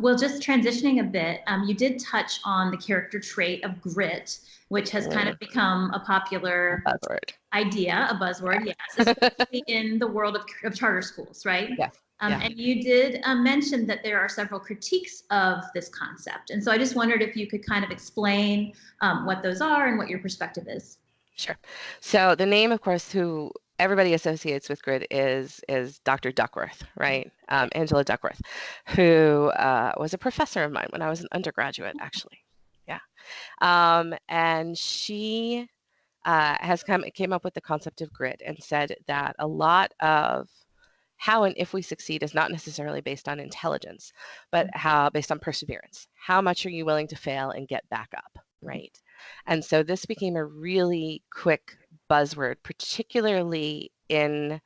Well, just transitioning a bit, you did touch on the character trait of grit, which has kind of become a popular Buzzword. idea, a buzzword, yes, especially in the world of charter schools, right? Yes. Yeah. And you did mention that there are several critiques of this concept. And so I just wondered if you could kind of explain what those are and what your perspective is. Sure. So the name, of course, who everybody associates with grit is Dr. Duckworth, right? Angela Duckworth, who was a professor of mine when I was an undergraduate, actually. Yeah. And she came up with the concept of grit and said that a lot of how and if we succeed is not necessarily based on intelligence, but how based on perseverance. How much are you willing to fail and get back up, right? And so this became a really quick buzzword, particularly in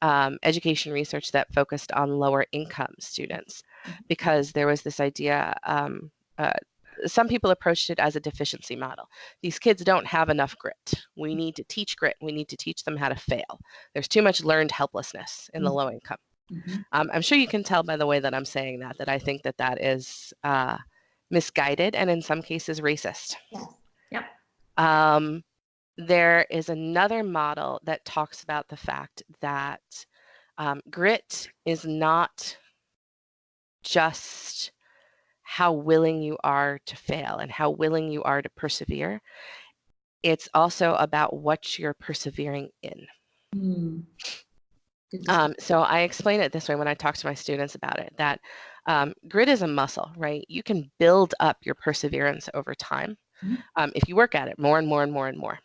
education research that focused on lower income students, because there was this idea, some people approached it as a deficiency model. These kids don't have enough grit. We need to teach grit. We need to teach them how to fail. There's too much learned helplessness in the low income. I'm sure you can tell by the way that I'm saying that I think that is misguided and in some cases racist. Yes. Yep. There is another model that talks about the fact that grit is not just how willing you are to fail and how willing you are to persevere. It's also about what you're persevering in. So I explain it this way when I talk to my students about it, that grit is a muscle, right? You can build up your perseverance over time if you work at it more and more and more and more.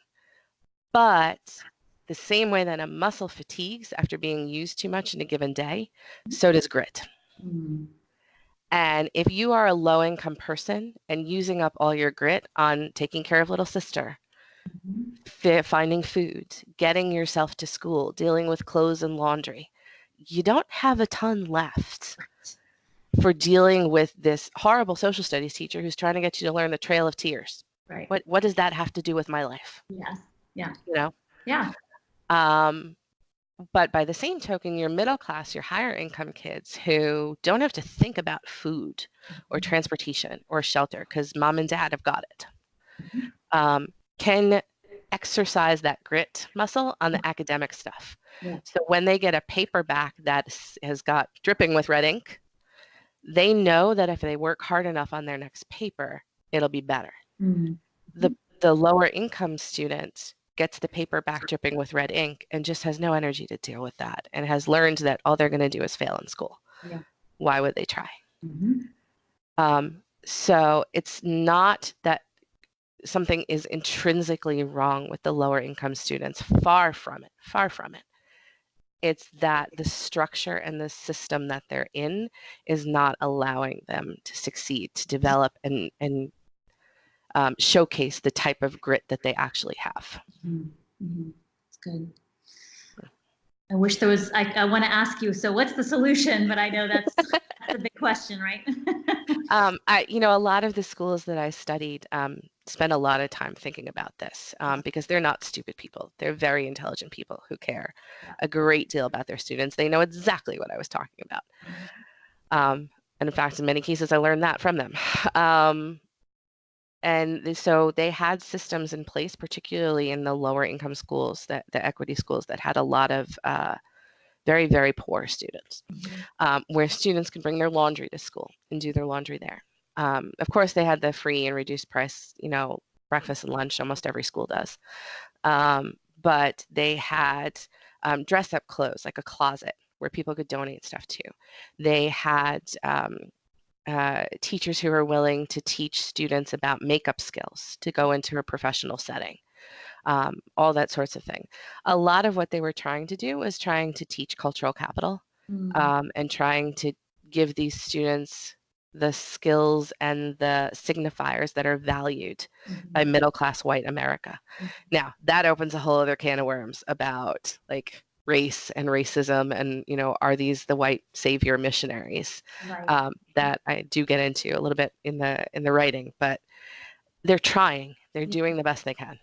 But the same way that a muscle fatigues after being used too much in a given day, so does grit. And if you are a low-income person and using up all your grit on taking care of little sister, finding food, getting yourself to school, dealing with clothes and laundry, you don't have a ton left for dealing with this horrible social studies teacher who's trying to get you to learn the Trail of Tears. Right. What does that have to do with my life? Yes. Yeah. You know? Yeah. But by the same token, your middle class, your higher income kids who don't have to think about food or transportation or shelter because mom and dad have got it, can exercise that grit muscle on the academic stuff. Yeah. So when they get a paper back that has got dripping with red ink, they know that if they work hard enough on their next paper, it'll be better. The lower income student gets the paper back dripping with red ink and just has no energy to deal with that and has learned that all they're going to do is fail in school. Yeah. Why would they try? So it's not that something is intrinsically wrong with the lower income students. Far from it. It's that the structure and the system that they're in is not allowing them to succeed, to develop and showcase the type of grit that they actually have. That's good. I wish there was, I want to ask you, so what's the solution? But I know that's a big question, right? A lot of the schools that I studied spend a lot of time thinking about this because they're not stupid people. They're very intelligent people who care a great deal about their students. They know exactly what I was talking about. And in fact, in many cases, I learned that from them. And so they had systems in place, particularly in the lower income schools, the equity schools that had a lot of very, very poor students, where students could bring their laundry to school and do their laundry there. Of course, they had the free and reduced price, breakfast and lunch. Almost every school does. But they had dress-up clothes, like a closet, where people could donate stuff to. They had teachers who are willing to teach students about makeup skills to go into a professional setting, all that sorts of thing. A lot of what they were trying to do was trying to teach cultural capital and trying to give these students the skills and the signifiers that are valued by middle-class white America. Now, that opens a whole other can of worms about race and racism and, are these the white savior missionaries that I do get into a little bit in the writing, but they're trying. They're doing the best they can.